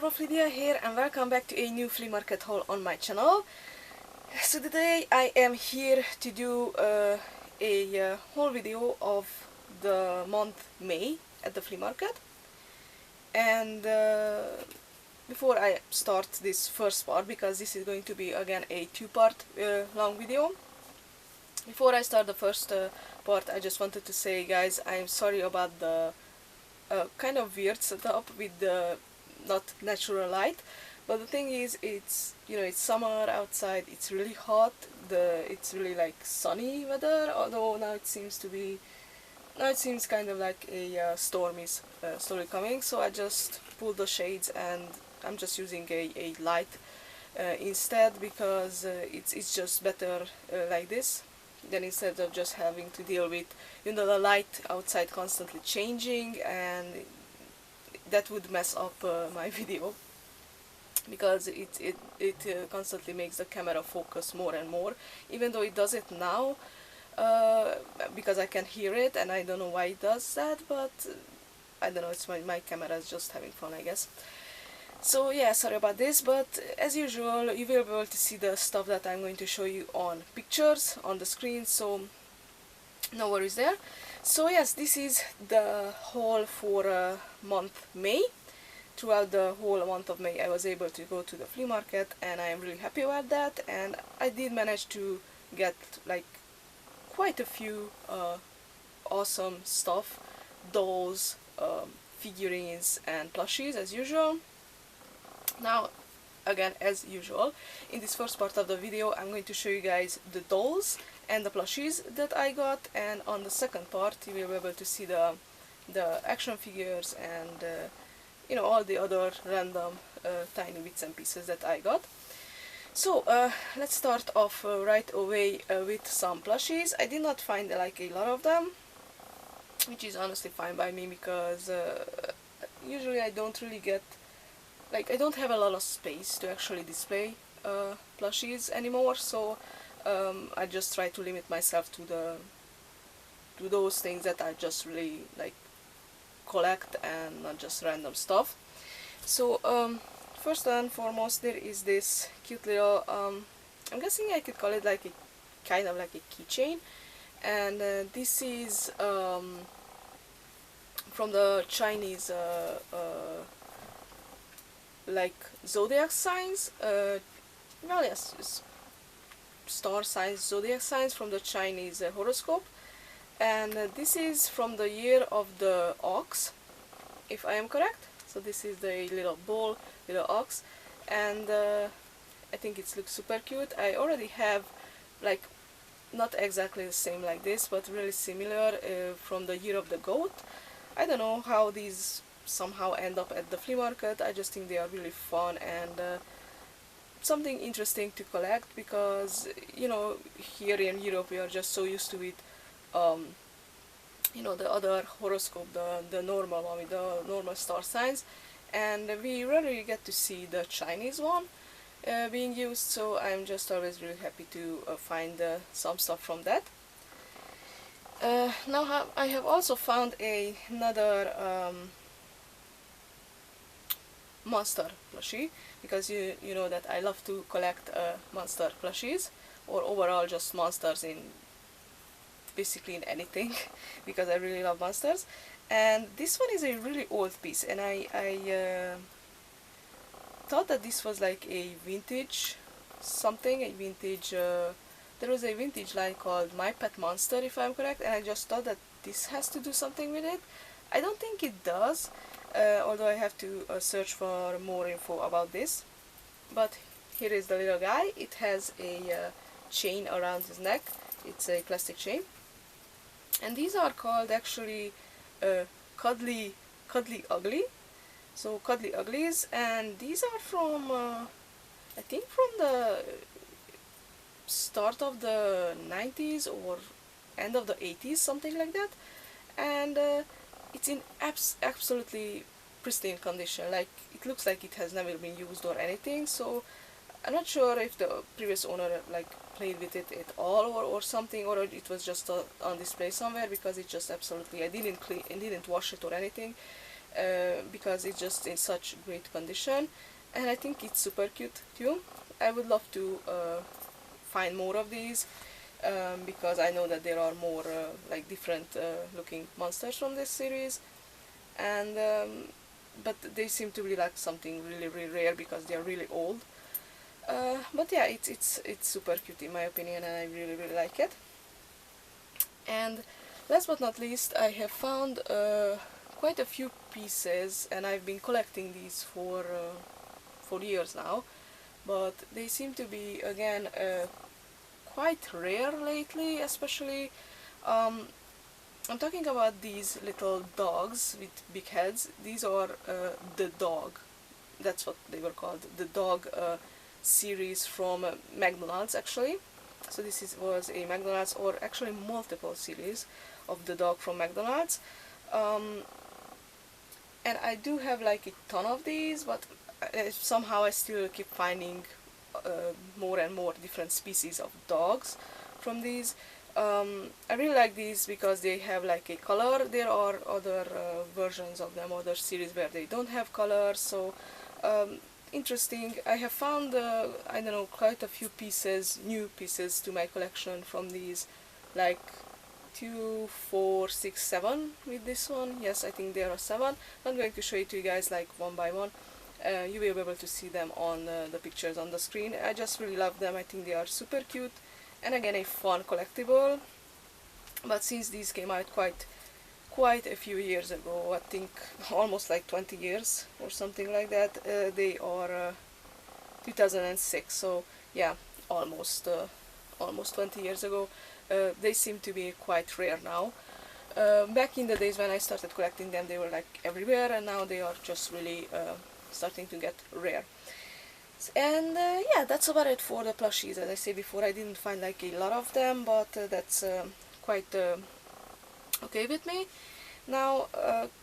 WerewolfLydia here, and welcome back to a new flea market haul on my channel. So today I am here to do a haul video of the month May at the flea market. And before I start this first part, because this is going to be again a two-part long video, before I start the first part, I just wanted to say, guys, I'm sorry about the kind of weird setup with the not natural light, but the thing is, it's summer outside, it's really hot, it's really like sunny weather, although now it seems kind of like a storm is slowly coming. So I just pulled the shades and I'm just using a light instead, because it's just better like this than instead of just having to deal with the light outside constantly changing, and that would mess up my video, because it constantly makes the camera focus more and more, even though it does it now because I can hear it, and I don't know why it does that, but I don't know, it's my camera is just having fun, I guess. So yeah, sorry about this, but as usual you will be able to see the stuff that I'm going to show you on pictures on the screen, so no worries there. So yes, this is the haul for month May. Throughout the whole month of May I was able to go to the flea market, and I am really happy about that, and I did manage to get like quite a few awesome stuff, dolls, figurines and plushies as usual. Now again, as usual, in this first part of the video I'm going to show you guys the dolls and the plushies that I got, and on the second part you will be able to see the action figures and all the other random tiny bits and pieces that I got. So let's start off right away with some plushies. I did not find like a lot of them, which is honestly fine by me, because usually I don't really get, like, I don't have a lot of space to actually display plushies anymore, so I just try to limit myself to those things that I just really like collect, and not just random stuff. So first and foremost, there is this cute little I'm guessing I could call it like a kind of like a keychain, and this is from the Chinese like zodiac signs, well, yes, star signs, zodiac signs from the Chinese horoscope, and this is from the year of the ox, if I am correct. So this is the little bull, little ox, and I think it looks super cute. I already have like not exactly the same like this, but really similar from the year of the goat. I don't know how these somehow end up at the flea market. I just think they are really fun and something interesting to collect, because here in Europe we are just so used to it, the other horoscope, the normal one with the normal star signs, and we rarely get to see the Chinese one being used, so I'm just always really happy to find some stuff from that. Now I have also found another monster plushie, because you know that I love to collect monster plushies, or overall just monsters in basically in anything because I really love monsters. And this one is a really old piece, and I thought that this was like a vintage something, a vintage there was a vintage line called My Pet Monster, if I'm correct, and I just thought that this has to do something with it. I don't think it does, although I have to search for more info about this. But here is the little guy. It has a chain around his neck. It's a plastic chain, and these are called actually cuddly ugly. So cuddly uglies, and these are from I think from the start of the 90s or end of the 80s, something like that, and it's in absolutely pristine condition. Like, it looks like it has never been used or anything, so I'm not sure if the previous owner like played with it at all or something, or it was just on display somewhere, because it just absolutely, I didn't wash it or anything, because it's just in such great condition, and I think it's super cute too. I would love to find more of these, because I know that there are more like different looking monsters from this series, and but they seem to be like something really really rare because they are really old. But yeah, it's super cute in my opinion, and I really really like it. And last but not least, I have found quite a few pieces, and I've been collecting these for years now, but they seem to be again quite rare lately, especially I'm talking about these little dogs with big heads. These are the dog, that's what they were called, the dog series from McDonald's actually. So was a McDonald's, or actually multiple series of the dog from McDonald's. And I do have like a ton of these, but somehow I still keep finding more and more different species of dogs from these. I really like these because they have like a color. There are other versions of them, other series where they don't have colors, so interesting. I have found, I don't know, quite a few pieces, new pieces to my collection from these, like 2, 4, 6, 7 with this one. Yes, I think there are 7. I'm going to show it to you guys like one by one. You will be able to see them on the pictures on the screen. I just really love them. I think they are super cute, and again a fun collectible. But since these came out quite a few years ago, I think almost like 20 years or something like that, they are 2006, so yeah, almost 20 years ago. They seem to be quite rare now. Back in the days when I started collecting them, they were like everywhere, and now they are just really starting to get rare. And yeah, that's about it for the plushies. As I said before, I didn't find like a lot of them, but that's quite okay with me. Now,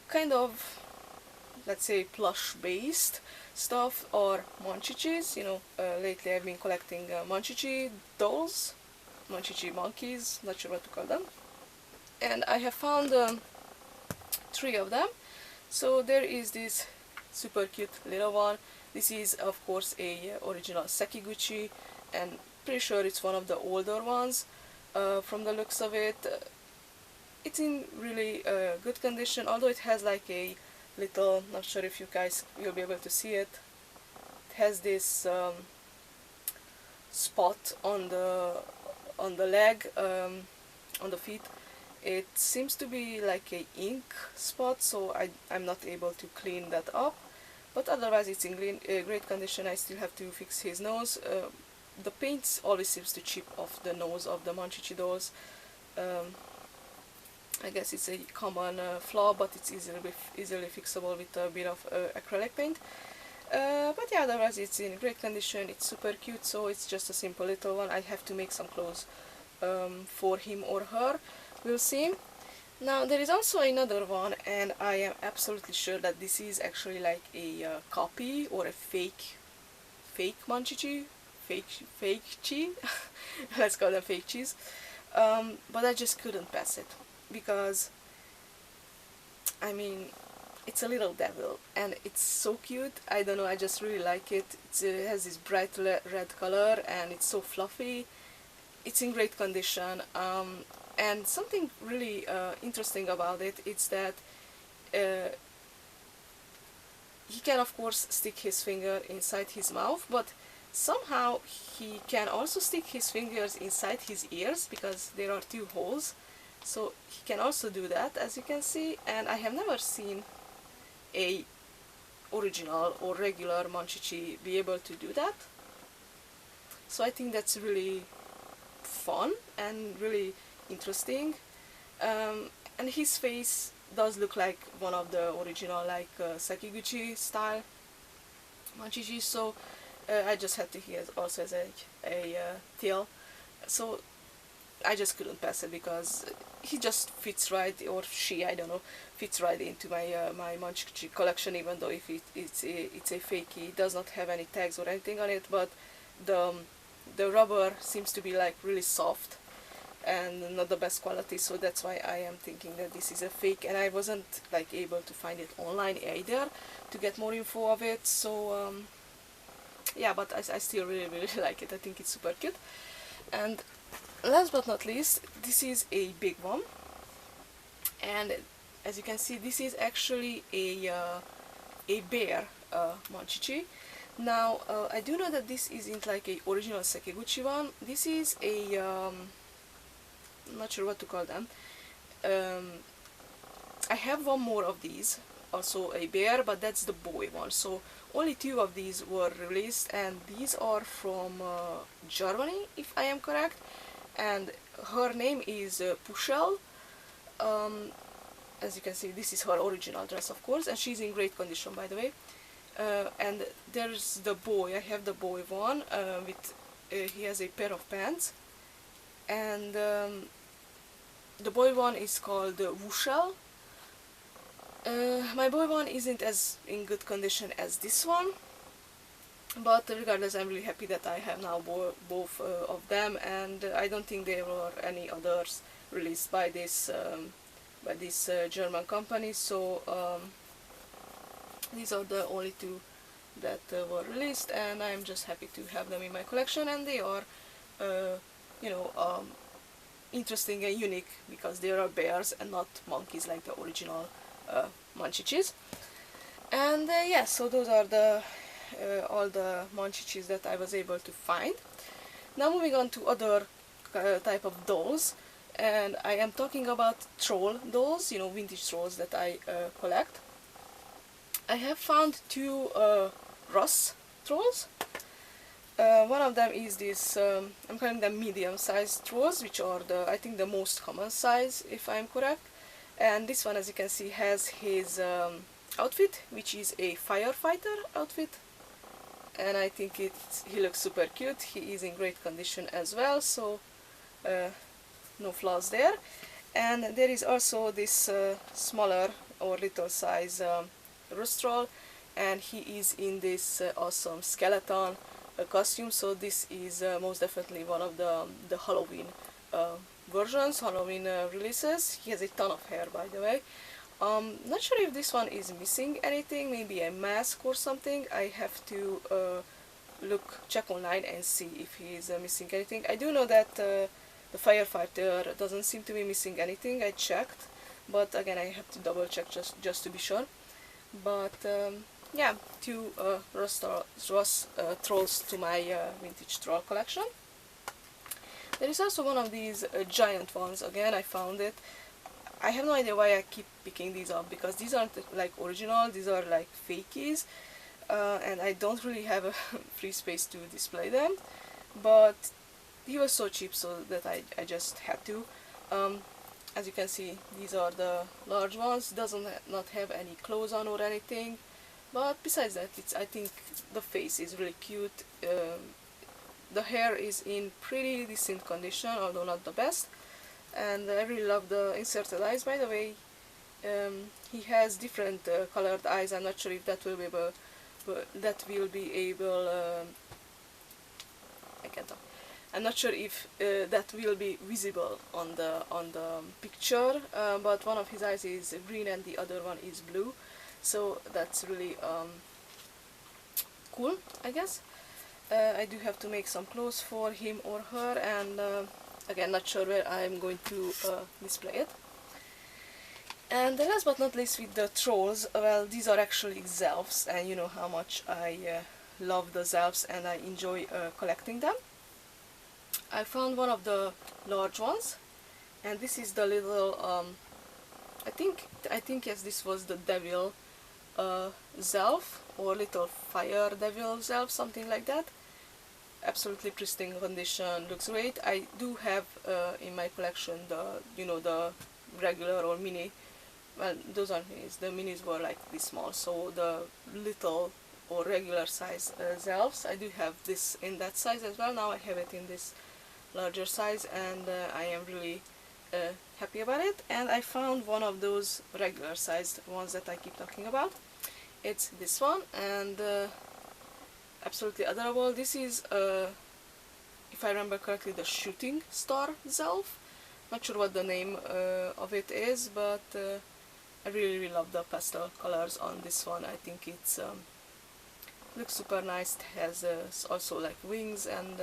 kind of, let's say, plush based stuff or monchichis. You know, lately I've been collecting monchichi dolls, monchichi monkeys, not sure what to call them, and I have found 3 of them. So there is this super cute little one. This is of course a original Sekiguchi, and pretty sure it's one of the older ones. From the looks of it, it's in really good condition, although it has like a little, not sure if you guys will be able to see it, it has this spot on the leg, on the feet. It seems to be like a ink spot, so I'm not able to clean that up, but otherwise it's in great condition. I still have to fix his nose. The paint always seems to chip off the nose of the monchichi dolls. I guess it's a common flaw, but it's easily fixable with a bit of acrylic paint. But yeah, otherwise it's in great condition. It's super cute, so it's just a simple little one. I have to make some clothes for him or her. We'll see. Now there is also another one, and I am absolutely sure that this is actually like a copy or a fake monchichi, fake cheese. Let's call them fake cheese. But I just couldn't pass it because, I mean, it's a little devil and it's so cute. I don't know, I just really like it. It has this bright red color and it's so fluffy. It's in great condition. And something really interesting about it is that he can of course stick his finger inside his mouth, but somehow he can also stick his fingers inside his ears because there are 2 holes. So he can also do that, as you can see, and I have never seen a original or regular monchichi be able to do that. So I think that's really fun and really interesting. And his face does look like one of the original, like Sekiguchi style monchichi, so I just had to he also has a tail, so I just couldn't pass it because he just fits right, or she, I don't know, fits right into my my monchichi collection, even though if it's a fake. It does not have any tags or anything on it, but the rubber seems to be like really soft, and not the best quality, so that's why I am thinking that this is a fake, and I wasn't like able to find it online either to get more info of it. So yeah, but I still really like it. I think it's super cute. And last but not least, this is a big one, and as you can see, this is actually a bear Monchichi. Now I do know that this isn't like a original Sekiguchi one. This is a I'm not sure what to call them. I have one more of these, also a bear, but that's the boy one. So only 2 of these were released, and these are from Germany, if I am correct. And her name is Pushel. As you can see, this is her original dress, of course, and she's in great condition, by the way. And there's the boy. I have the boy one with he has a pair of pants, and the boy one is called Wushel. My boy one isn't as in good condition as this one, but regardless, I'm really happy that I have now both of them, and I don't think there were any others released by this German company. So these are the only 2 that were released, and I'm just happy to have them in my collection, and they are you know, interesting and unique because they are bears and not monkeys like the original Monchichis. And yeah, so those are the all the Monchichis that I was able to find. Now moving on to other type of dolls, and I am talking about troll dolls, you know, vintage trolls that I collect. I have found 2 Ross trolls. One of them is this, I'm calling them medium-sized trolls, which are I think the most common size, if I'm correct. And this one, as you can see, has his outfit, which is a firefighter outfit, and I think he looks super cute. He is in great condition as well, so no flaws there. And there is also this smaller or little size Rust troll, and he is in this awesome skeleton costume. So this is most definitely one of the Halloween versions, Halloween releases. He has a ton of hair, by the way. Not sure if this one is missing anything, maybe a mask or something. I have to check online and see if he is missing anything. I do know that the firefighter doesn't seem to be missing anything. I checked, but again I have to double check just to be sure. But yeah, 2 Ross trolls to my vintage troll collection. There is also one of these giant ones. Again, I found it. I have no idea why I keep picking these up, because these aren't like original, these are like fakies, and I don't really have a free space to display them, but he was so cheap so that I just had to. As you can see, these are the large ones. Doesn't not have any clothes on or anything, but besides that, I think the face is really cute. The hair is in pretty decent condition, although not the best, and I really love the inserted eyes. By the way, he has different colored eyes. I'm not sure if that will be able. I can't talk. I'm not sure if that will be visible on the picture, but one of his eyes is green and the other one is blue, so that's really cool, I guess. I do have to make some clothes for him or her, and again, not sure where I'm going to display it. And last but not least, with the trolls, well, these are actually Zelfs, and you know how much I love the Zelfs and I enjoy collecting them. I found one of the large ones, and this is the little, I think yes, this was the devil Zelf, or little fire devil Zelf, something like that. Absolutely pristine condition, looks great. I do have in my collection the regular or mini, well, those aren't minis, the minis were like this small, so the little or regular size Zelfs, I do have this in that size as well. Now I have it in this larger size, and I am really happy about it. And I found one of those regular sized ones that I keep talking about. It's this one, and absolutely adorable. This is, if I remember correctly, the shooting star Zelf, Not sure what the name of it is, but I really love the pastel colors on this one. I think it's looks super nice. It has also like wings and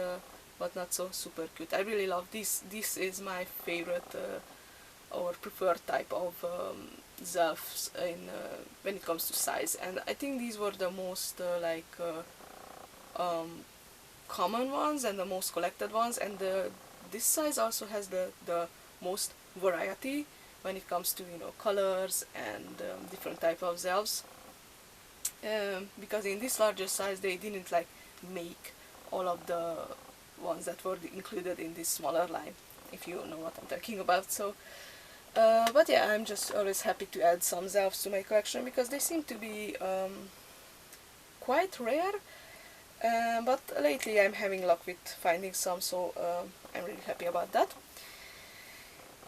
whatnot, so super cute. I really love this. This is my favorite or preferred type of Zelfs in when it comes to size, and I think these were the most common ones and the most collected ones, and this size also has the most variety when it comes to, you know, colors and different type of Zelfs, because in this larger size they didn't like make all of the ones that were included in this smaller line, if you know what I'm talking about. So but yeah, I'm just always happy to add some Zelfs to my collection because they seem to be quite rare, but lately I'm having luck with finding some, so I'm really happy about that.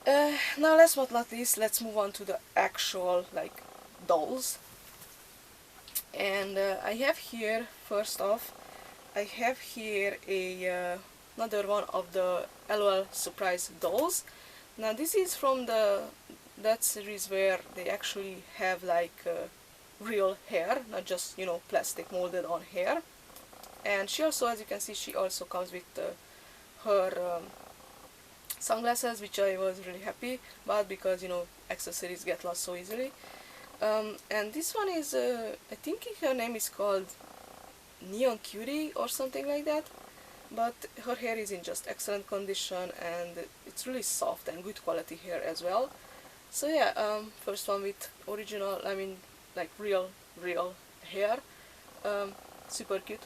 Now last but not least, let's move on to the actual like dolls. And I have here, first off, I have here another one of the LOL Surprise dolls. Now this is from that series where they actually have like real hair, not just, you know, plastic molded on hair. And she also, as you can see, she also comes with her sunglasses, which I was really happy about because, you know, accessories get lost so easily. And this one is, I think her name is called Neon Cutie or something like that. But her hair is in just excellent condition and it's really soft and good quality hair as well. So yeah, first one with original, I mean like real hair, super cute.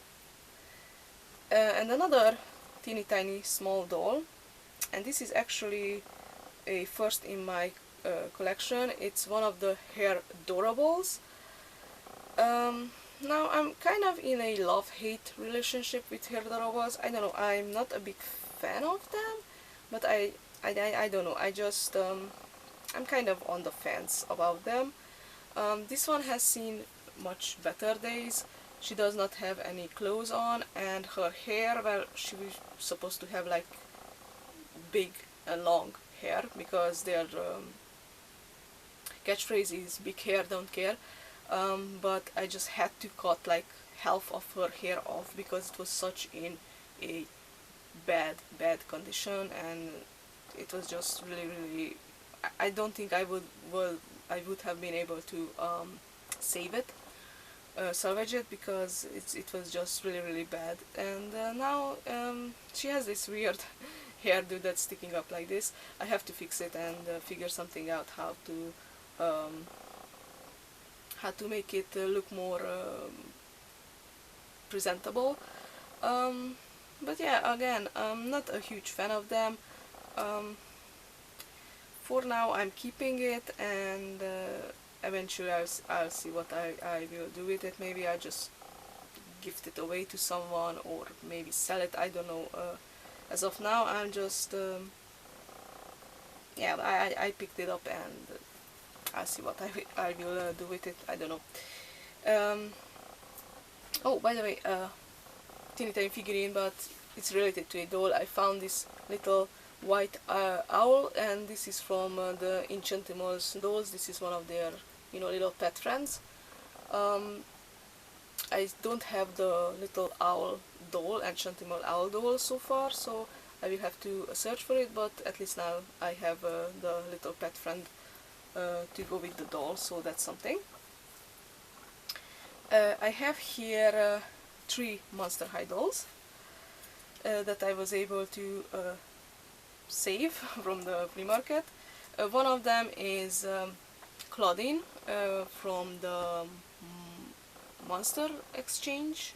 And another teeny tiny small doll, and this is actually a first in my collection. It's one of the hair Dorables. Now I'm kind of in a love-hate relationship with hair Dorables. I don't know, I'm not a big fan of them, but I don't know, I just I'm kind of on the fence about them. This one has seen much better days. She does not have any clothes on, and her hair, well, she was supposed to have like big and long hair because their catchphrase is big hair, don't care. But I just had to cut like half of her hair off because it was such in a bad condition, and it was just really I don't think I would have been able to save it, salvage it, because it was just really bad. And now she has this weird hairdo that's sticking up like this. I have to fix it and figure something out how to make it look more presentable. But yeah, again, I'm not a huge fan of them. For now I'm keeping it, and eventually I'll see what I will do with it. Maybe I just gift it away to someone or maybe sell it, I don't know. As of now I'm just yeah, I picked it up and I'll see what I will do with it, I don't know. Oh, by the way, teeny tiny figurine, but it's related to a doll. I found this little white owl, and this is from the Enchantimals dolls. This is one of their, you know, little pet friends. I don't have the little owl doll, Enchantimal owl doll so far, so I will have to search for it, but at least now I have the little pet friend to go with the doll, so that's something. I have here 3 Monster High dolls that I was able to save from the flea market. One of them is Claudine from the Monster Exchange.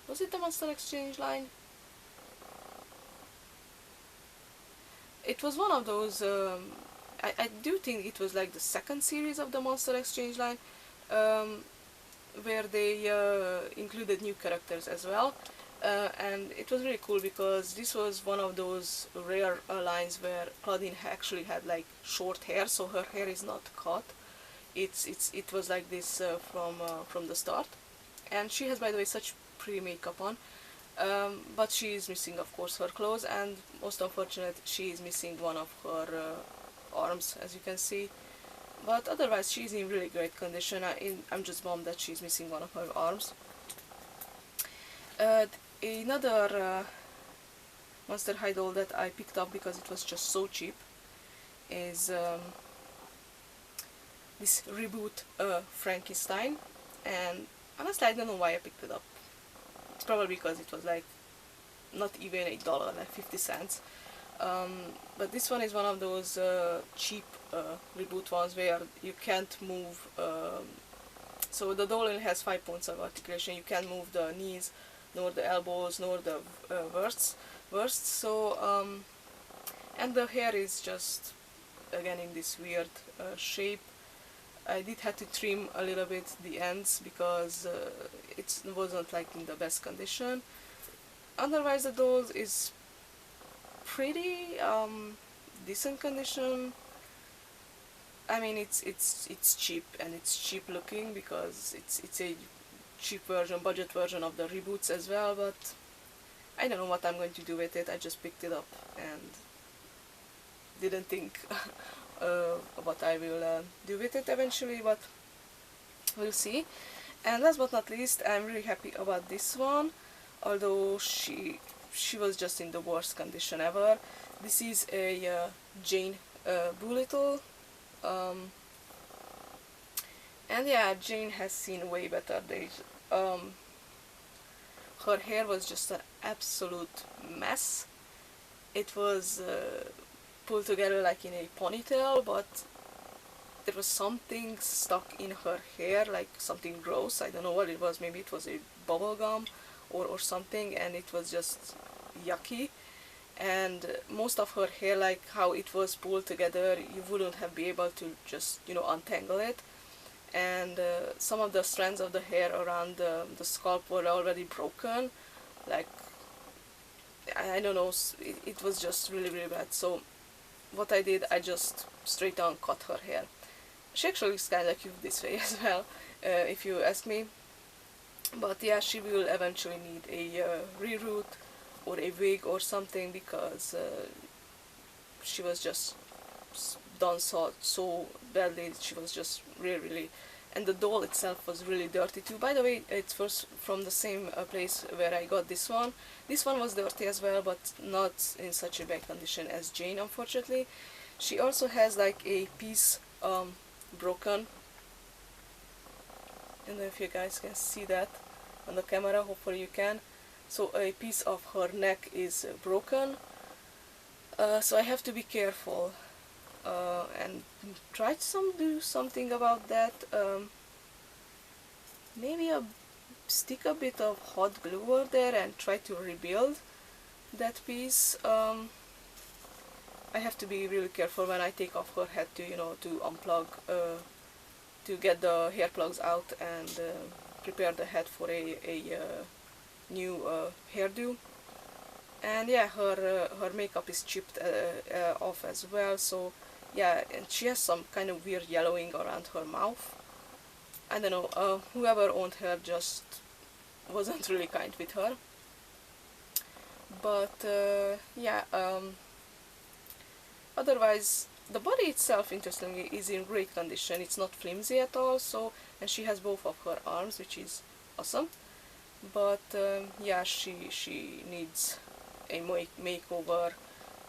Was it the Monster Exchange line? It was one of those, I do think it was like the second series of the Monster Exchange line, where they included new characters as well. And it was really cool because this was one of those rare lines where Claudine actually had like short hair, so her hair is not cut. It was like this from the start. And she has, by the way, such pretty makeup on. But she is missing, of course, her clothes, and most unfortunate, she is missing one of her arms, as you can see. But otherwise, she's in really great condition. I'm just bummed that she's missing one of her arms. Another Monster High doll that I picked up because it was just so cheap is this reboot Frankenstein, and honestly I don't know why I picked it up. It's probably because it was like not even $1, like 50 cents. But this one is one of those cheap reboot ones where you can't move, so the doll only has 5 points of articulation. You can't move the knees, nor the elbows, nor the wrists. So and the hair is just again in this weird shape. I did have to trim a little bit the ends because it wasn't like in the best condition. Otherwise the doll is pretty decent condition. I mean it's cheap, and it's cheap looking because it's a cheap version, budget version of the reboots as well, but I don't know what I'm going to do with it. I just picked it up and didn't think what I will do with it eventually, but we'll see. And last but not least, I'm really happy about this one, although she was just in the worst condition ever. This is a Jane Doolittle, and yeah, Jane has seen way better days. Her hair was just an absolute mess. It was pulled together like in a ponytail, but there was something stuck in her hair, like something gross. I don't know what it was. Maybe it was a bubble gum or something, and it was just yucky. And most of her hair, like how it was pulled together, you wouldn't have been able to just, you know, untangle it. And some of the strands of the hair around the scalp were already broken. Like, I don't know, it was just really bad. So what I did, I just straight on cut her hair. She actually looks kind of cute this way as well, if you ask me. But yeah, she will eventually need a reroot or a wig or something, because she was just done so badly. She was just really, and the doll itself was really dirty too. By the way, it's from the same place where I got this one. This one was dirty as well, but not in such a bad condition as Jane, unfortunately. She also has like a piece broken. I don't know if you guys can see that on the camera, hopefully you can. So a piece of her neck is broken, so I have to be careful and try to do something about that. Maybe stick a bit of hot glue over there and try to rebuild that piece. I have to be really careful when I take off her head to, you know, to unplug, to get the hair plugs out and prepare the head for a new hairdo. And yeah, her makeup is chipped off as well, so yeah, and she has some kind of weird yellowing around her mouth. I don't know, whoever owned her just wasn't really kind with her. But yeah, otherwise the body itself, interestingly, is in great condition. It's not flimsy at all, so, and she has both of her arms, which is awesome. But yeah, she needs a makeover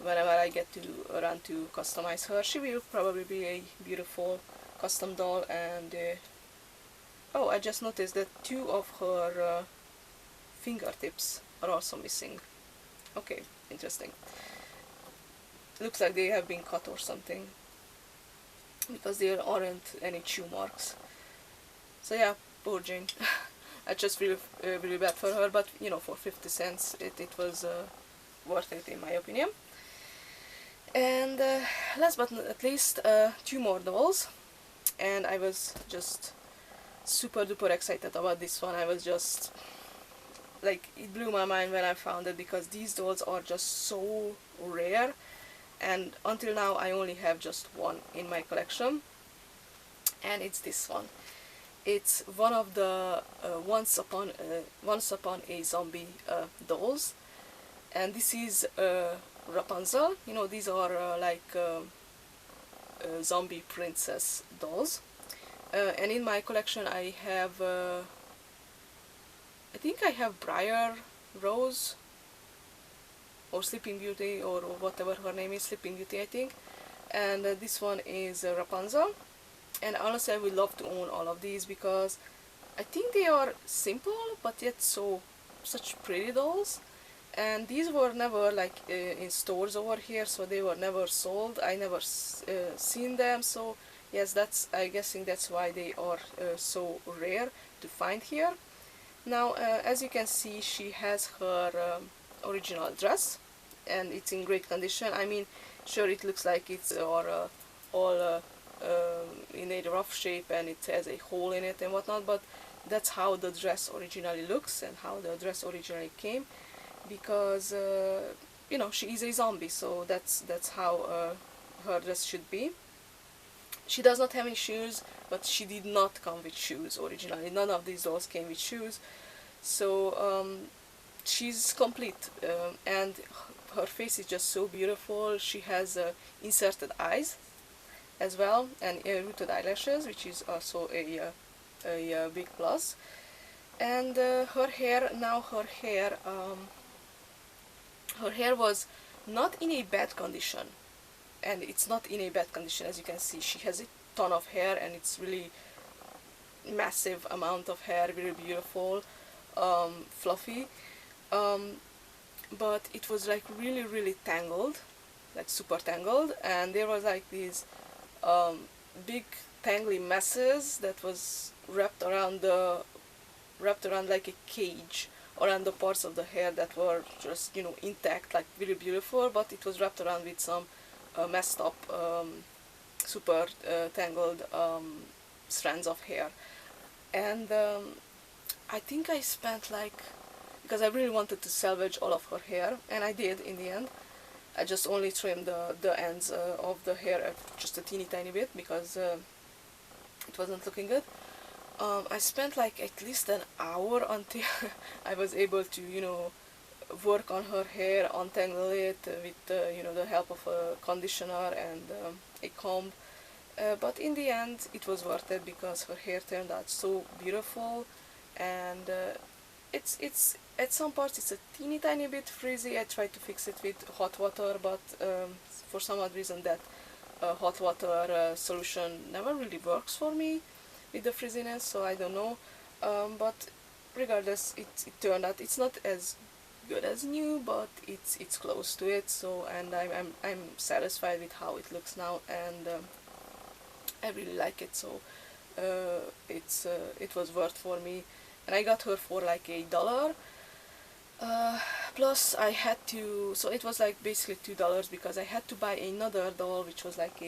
whenever I get to around to customize her. She will probably be a beautiful custom doll. And oh, I just noticed that 2 of her fingertips are also missing. Okay, interesting. Looks like they have been cut or something, because there aren't any chew marks. So yeah, poor Jane. I just feel really bad for her, but you know, for 50 cents it was worth it in my opinion. And last but not least, 2 more dolls, and I was just super duper excited about this one. I was just like, it blew my mind when I found it, because these dolls are just so rare, and until now I only have just one in my collection, and it's this one. It's one of the Once Upon a Zombie dolls, and this is Rapunzel. You know, these are zombie princess dolls. And in my collection I have, I think I have Briar Rose or Sleeping Beauty, or whatever her name is, Sleeping Beauty I think. And this one is Rapunzel. And honestly I would love to own all of these because I think they are simple but yet such pretty dolls. And these were never like in stores over here, so they were never sold. I never seen them, so yes, I'm guessing that's why they are so rare to find here. Now as you can see, she has her original dress, and it's in great condition. I mean, sure, it looks like it's all in a rough shape and it has a hole in it and whatnot, but that's how the dress originally looks and how the dress originally came, because you know, she is a zombie, so that's how her dress should be. She does not have any shoes, but she did not come with shoes originally. None of these dolls came with shoes, so she's complete, and her face is just so beautiful. She has inserted eyes as well, and rooted eyelashes, which is also a big plus. And her hair, her hair was not in a bad condition, and it's not in a bad condition. As you can see, she has a ton of hair, and it's really massive amount of hair, very beautiful, fluffy, but it was like really tangled, like super tangled, and there was like these big tangly messes that was wrapped around like a cage around the parts of the hair that were just, you know, intact, like really beautiful, but it was wrapped around with some messed up super tangled strands of hair. And I think I spent like, because I really wanted to salvage all of her hair, and I did in the end. I just only trimmed the ends of the hair just a teeny tiny bit because it wasn't looking good. I spent like at least an hour until I was able to, you know, work on her hair, untangle it with you know, the help of a conditioner and a comb. But in the end it was worth it because her hair turned out so beautiful, and it's at some parts it's a teeny tiny bit frizzy. I tried to fix it with hot water, but for some odd reason that hot water solution never really works for me with the frizziness, so I don't know. But regardless, it turned out, it's not as good as new, but it's close to it. So, and I'm satisfied with how it looks now, and I really like it. So it was worth for me, and I got her for like $1. Plus I had to, so it was like basically $2 because I had to buy another doll, which was like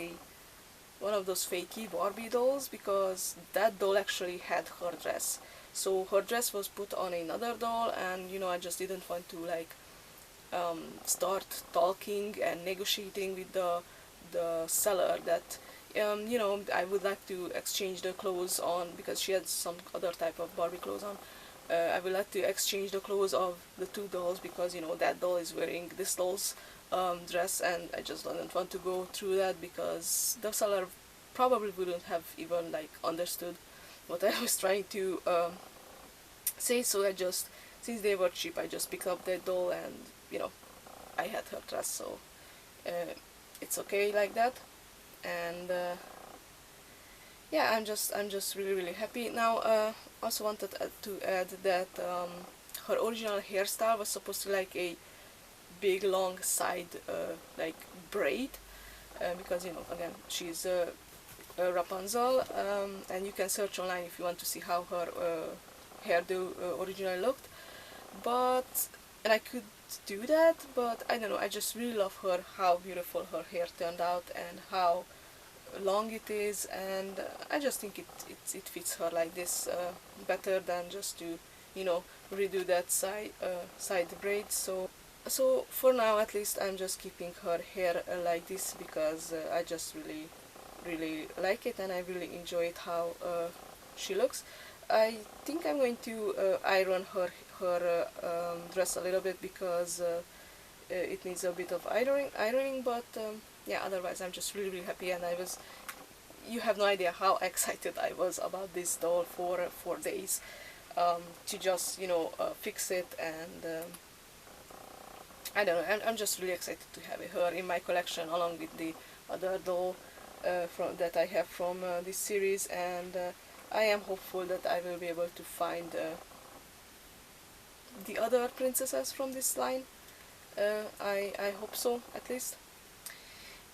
one of those fakey Barbie dolls, because that doll actually had her dress. So her dress was put on another doll, and you know, I just didn't want to like start talking and negotiating with the seller that you know, I would like to exchange the clothes on, because she had some other type of Barbie clothes on. I would like to exchange the clothes of the two dolls, because you know, that doll is wearing this doll's dress, and I just didn't want to go through that because the seller probably wouldn't have even like understood what I was trying to say. So I just, since they were cheap, I just picked up that doll, and you know, I had her dress, so it's okay like that. And yeah, I'm just really happy now. Also wanted to add that her original hairstyle was supposed to like a big long side like braid, because you know, again, she's Rapunzel, and you can search online if you want to see how her hairdo originally looked. But, and I could do that, but I don't know, I just really love her, how beautiful her hair turned out and how long it is, and I just think it fits her like this better than just to, you know, redo that side braid. So for now at least I'm just keeping her hair like this because I just really like it, and I really enjoy it how she looks. I think I'm going to iron her dress a little bit because it needs a bit of ironing, but yeah, otherwise I'm just really happy, and you have no idea how excited I was about this doll for 4 days, to just, you know, fix it, and I don't know, I'm just really excited to have her in my collection along with the other doll that I have from this series, and I am hopeful that I will be able to find the other princesses from this line. I hope so, at least.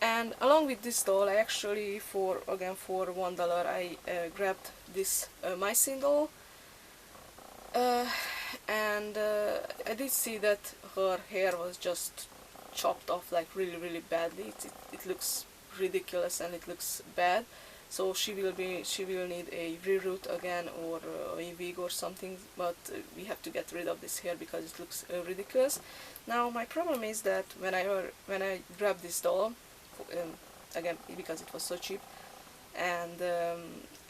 And along with this doll, I actually, for $1, I grabbed this Mycene doll, and I did see that her hair was just chopped off like really badly. It looks ridiculous and it looks bad. So she will need a reroot again, or a wig or something, but we have to get rid of this hair because it looks ridiculous. Now my problem is that when I grabbed this doll, again because it was so cheap, and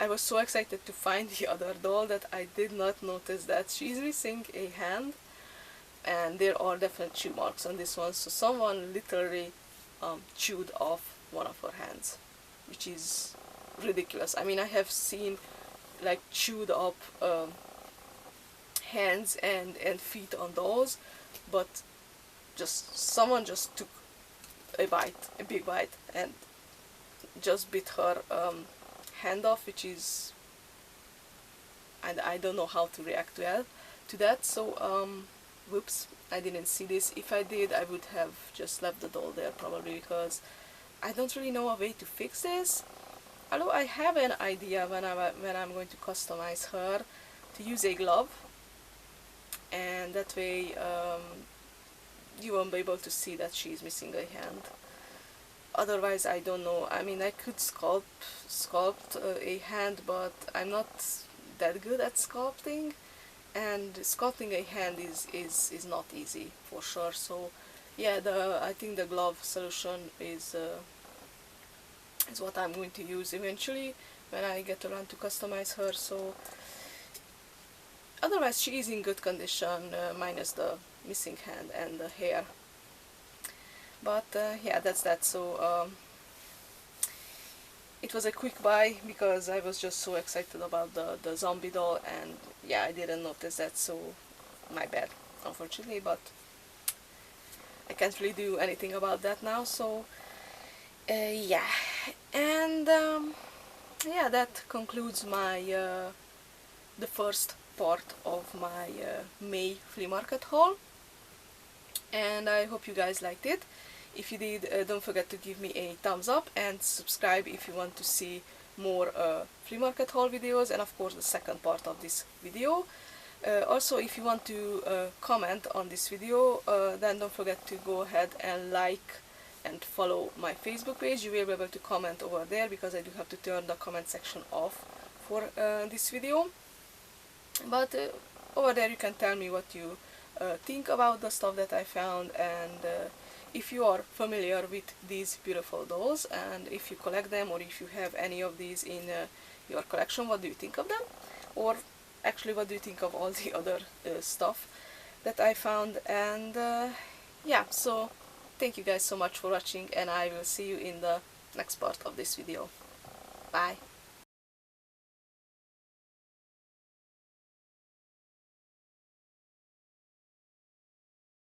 I was so excited to find the other doll that I did not notice that she's missing a hand, and there are definite chew marks on this one, so someone literally chewed off one of her hands, which is ridiculous. I mean, I have seen like chewed up hands and feet on dolls, but someone just took a big bite, and just bit her hand off, which is, and I don't know how to react to that. So whoops, I didn't see this. If I did, I would have just left the doll there probably, because I don't really know a way to fix this. Although I have an idea when I'm going to customize her, to use a glove, and that way you won't be able to see that she's missing a hand. Otherwise, I don't know. I mean, I could sculpt a hand, but I'm not that good at sculpting, and sculpting a hand is not easy for sure. So yeah, I think the glove solution is what I'm going to use eventually when I get around to customize her. So otherwise she is in good condition, minus the missing hand and the hair. But yeah, that's that. So it was a quick buy because I was just so excited about the zombie doll, and yeah, I didn't notice that, so my bad, unfortunately, but I can't really do anything about that now. So yeah, and yeah, that concludes my the first part of my May flea market haul, and I hope you guys liked it. If you did, don't forget to give me a thumbs up and subscribe if you want to see more flea market haul videos, and of course the second part of this video. Also, if you want to comment on this video, then don't forget to go ahead and like and follow my Facebook page. You will be able to comment over there because I do have to turn the comment section off for this video. But over there you can tell me what you think about the stuff that I found, and if you are familiar with these beautiful dolls, and if you collect them, or if you have any of these in your collection, what do you think of them? Or actually, what do you think of all the other stuff that I found? And yeah, so thank you guys so much for watching, and I will see you in the next part of this video. Bye!